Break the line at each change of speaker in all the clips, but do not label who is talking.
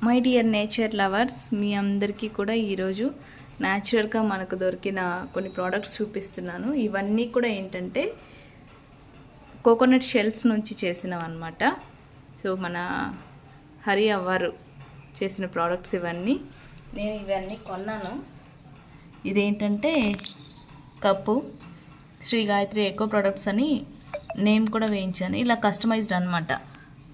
My dear nature lovers, మీ అందరికీ కూడా ఈరోజు న్యాచురల్గా మనకు దొరికిన కొన్ని ప్రోడక్ట్స్ చూపిస్తున్నాను. ఇవన్నీ కూడా ఏంటంటే కోకోనట్ షెల్స్ నుంచి చేసినవి అనమాట. సో మన హరి అవ్వారు చేసిన ప్రోడక్ట్స్ ఇవన్నీ. నేను ఇవన్నీ కొన్నాను. ఇదేంటంటే cup Sri Gayatri Eco Products అని నేమ్ కూడా వేయించాను. ఇలా కస్టమైజ్డ్ అనమాట.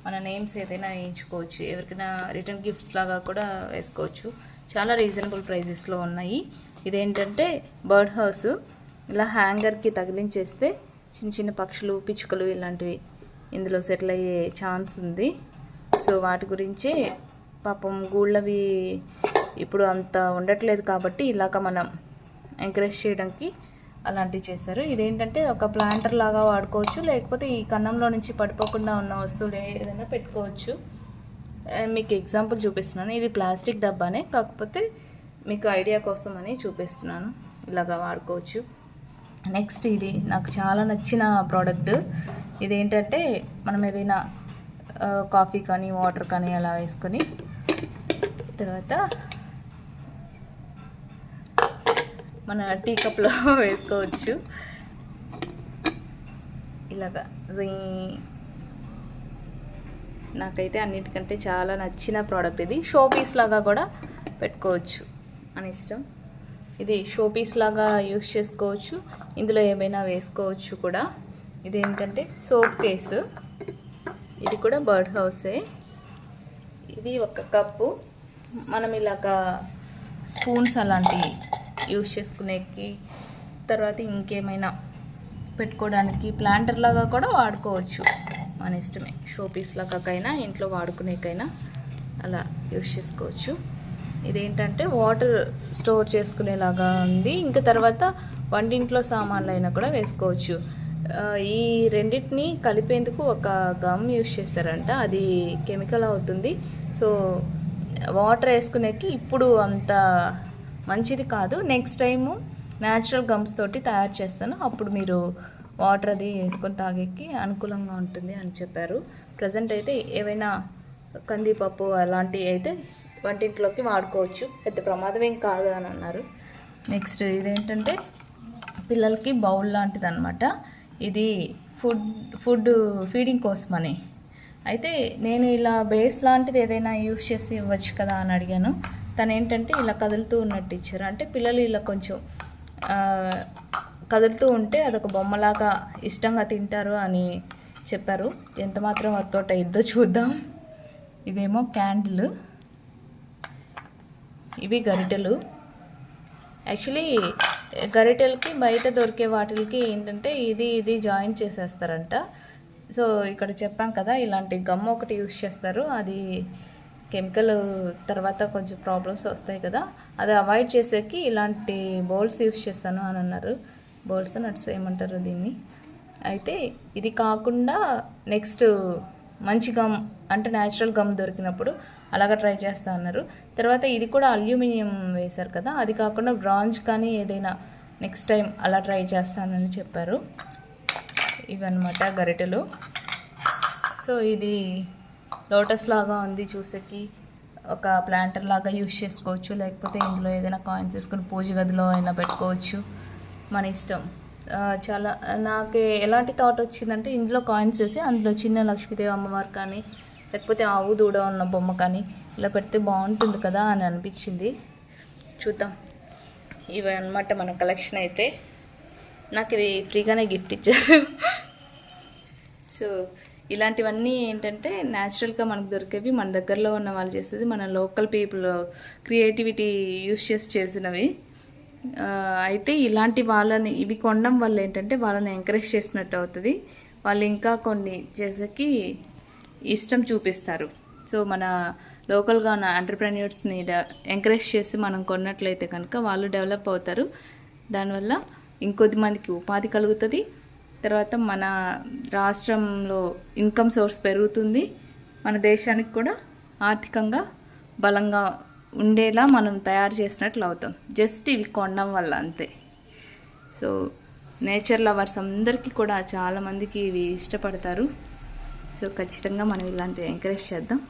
మన నేమ్స్ ఏదైనా వేయించుకోవచ్చు, ఎవరికైనా రిటర్న్ గిఫ్ట్స్ లాగా కూడా వేసుకోవచ్చు. చాలా రీజనబుల్ ప్రైజెస్లో ఉన్నాయి. ఇదేంటంటే బర్డ్ హౌస్. ఇలా హ్యాంగర్కి తగిలించేస్తే చిన్న చిన్న పక్షులు, పిచ్చుకలు ఇలాంటివి ఇందులో సెటిల్ అయ్యే ఛాన్స్ ఉంది. సో వాటి గురించే పాపం గూళ్ళవి ఇప్పుడు అంత ఉండట్లేదు కాబట్టి ఇలాగ మనం ఎంకరేజ్ చేయడానికి అలాంటివి చేశారు. ఇదేంటంటే ఒక ప్లాంటర్ లాగా వాడుకోవచ్చు, లేకపోతే ఈ కన్నంలో నుంచి పడిపోకుండా ఉన్న వస్తువులు ఏదైనా పెట్టుకోవచ్చు. మీకు ఎగ్జాంపుల్ చూపిస్తున్నాను. ఇది ప్లాస్టిక్ డబ్బానే, కాకపోతే మీకు ఐడియా కోసం అని చూపిస్తున్నాను. ఇలాగా వాడుకోవచ్చు. నెక్స్ట్ ఇది నాకు చాలా నచ్చిన ప్రోడక్ట్. ఇదేంటంటే మనం ఏదైనా కాఫీ కానీ వాటర్ కానీ అలా వేసుకొని తర్వాత మన టీ కప్లో వేసుకోవచ్చు. ఇలాగా నాకైతే అన్నిటికంటే చాలా నచ్చిన ప్రోడక్ట్ ఇది. షో పీస్ లాగా కూడా పెట్టుకోవచ్చు అని ఇష్టం. ఇది షో పీస్ లాగా యూస్ చేసుకోవచ్చు, ఇందులో ఏమైనా వేసుకోవచ్చు కూడా. ఇదేంటంటే సోప్ కేసు. ఇది కూడా బర్డ్ హౌసే. ఇది ఒక కప్పు. మనం ఇలాగా స్పూన్స్ అలాంటివి యూస్ చేసుకునేకి, తర్వాత ఇంకేమైనా పెట్టుకోవడానికి ప్లాంటర్ లాగా కూడా వాడుకోవచ్చు. మన ఇష్టమే. షో పీస్ లాగాకైనా ఇంట్లో వాడుకునేకైనా అలా యూస్ చేసుకోవచ్చు. ఇదేంటంటే వాటర్ స్టోర్ చేసుకునేలాగా ఉంది. ఇంకా తర్వాత వంటింట్లో సామాన్లు అయినా కూడా వేసుకోవచ్చు. ఈ రెండింటిని కలిపేందుకు ఒక గమ్ యూస్ చేస్తారంట. అది కెమికల్ అవుతుంది. సో వాటర్ వేసుకునేకి ఇప్పుడు అంత మంచిది కాదు. నెక్స్ట్ టైము న్యాచురల్ గమ్స్ తోటి తయారు చేస్తాను, అప్పుడు మీరు వాటర్ అది వేసుకొని తాగేకి అనుకూలంగా ఉంటుంది అని చెప్పారు. ప్రజెంట్ అయితే ఏవైనా కందిపప్పు అలాంటివి అయితే వంటింట్లోకి వాడుకోవచ్చు, పెద్ద ప్రమాదం ఏం కాదు అని అన్నారు. నెక్స్ట్ ఇదేంటంటే పిల్లలకి బౌల్ లాంటిది అనమాట. ఇది ఫుడ్ ఫీడింగ్ కోసమని. అయితే నేను ఇలా బేస్ లాంటిది ఏదైనా యూస్ చేసి ఇవ్వచ్చు కదా అని అడిగాను. తను ఏంటంటే ఇలా కదులుతూ ఉన్నట్టు ఇచ్చారు. అంటే పిల్లలు ఇలా కొంచెం కదులుతూ ఉంటే అదొక బొమ్మలాగా ఇష్టంగా తింటారు అని చెప్పారు. ఎంత మాత్రం వర్కౌట్ అయ్యిద్దో చూద్దాం. ఇవేమో క్యాండిల్, ఇవి గరిటెలు. యాక్చువల్లీ గరిటెలకి బయట దొరికే వాటికి ఏంటంటే ఇది జాయింట్ చేసేస్తారంట. సో ఇక్కడ చెప్పాం కదా, ఇలాంటి గమ్ ఒకటి యూస్ చేస్తారు. అది కెమికల్ తర్వాత కొంచెం ప్రాబ్లమ్స్ వస్తాయి కదా, అది అవాయిడ్ చేసేకి ఇలాంటి బౌల్స్ యూస్ చేస్తాను అని అన్నారు. బౌల్స్ నట్స్ ఏమంటారు దీన్ని. అయితే ఇది కాకుండా నెక్స్ట్ మంచి గమ్ అంటే న్యాచురల్ గమ్ దొరికినప్పుడు అలాగా ట్రై చేస్తా అన్నారు. తర్వాత ఇది కూడా అల్యూమినియం వేశారు కదా, అది కాకుండా బ్రాంజ్ కానీ ఏదైనా నెక్స్ట్ టైం అలా ట్రై చేస్తానని చెప్పారు. ఇవన్నమాట గరిటెలు. సో ఇది లోటస్ లాగా ఉంది చూసేకి. ఒక ప్లాంటర్ లాగా యూస్ చేసుకోవచ్చు, లేకపోతే ఇందులో ఏదైనా కాయిన్స్ వేసుకొని పూజ గదిలో అయినా పెట్టుకోవచ్చు, మన ఇష్టం. చాలా నాకు ఎలాంటి థాట్ వచ్చిందంటే ఇందులో కాయిన్స్ వేసి అందులో చిన్న లక్ష్మీదేవి అమ్మవారు కానీ లేకపోతే ఆవు దూడ ఉన్న బొమ్మ కానీ ఇలా పెడితే బాగుంటుంది కదా అని అనిపించింది. చూద్దాం. ఇవి అన్నమాట మన కలెక్షన్. అయితే నాకు ఇది ఫ్రీగానే గిఫ్ట్ ఇచ్చారు. సో ఇలాంటివన్నీ ఏంటంటే న్యాచురల్గా మనకు దొరికేవి, మన దగ్గరలో ఉన్న వాళ్ళు చేసేది, మన లోకల్ పీపుల్ క్రియేటివిటీ యూస్ చేసి చేసినవి. అయితే ఇలాంటి వాళ్ళని ఇవి కొనడం వల్ల ఏంటంటే వాళ్ళని ఎంకరేజ్ చేసినట్టు అవుతుంది. వాళ్ళు ఇంకా కొన్ని చేసేకి ఇష్టం చూపిస్తారు. సో మన లోకల్గా ఉన్న ఎంటర్ప్రెన్యూర్స్ని ఎంకరేజ్ చేసి మనం కొన్నట్లయితే కనుక వాళ్ళు డెవలప్ అవుతారు. దానివల్ల ఇంకొద్ది మందికి ఉపాధి కలుగుతుంది. తర్వాత మన రాష్ట్రంలో ఇన్కమ్ సోర్స్ పెరుగుతుంది. మన దేశానికి కూడా ఆర్థికంగా బలంగా ఉండేలా మనం తయారు చేసినట్లు అవుతాం, జస్ట్ ఇవి కొనడం వల్ల అంతే. సో నేచర్ లవర్స్ అందరికీ కూడా చాలామందికి ఇవి ఇష్టపడతారు. సో ఖచ్చితంగా మనం ఇలాంటివి ఎంకరేజ్ చేద్దాం.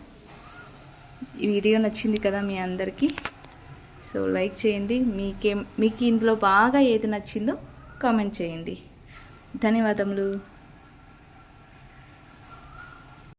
ఈ వీడియో నచ్చింది కదా మీ అందరికీ. సో లైక్ చేయండి. మీకు ఇందులో బాగా ఏది నచ్చిందో కామెంట్ చేయండి. ధన్యవాదములు.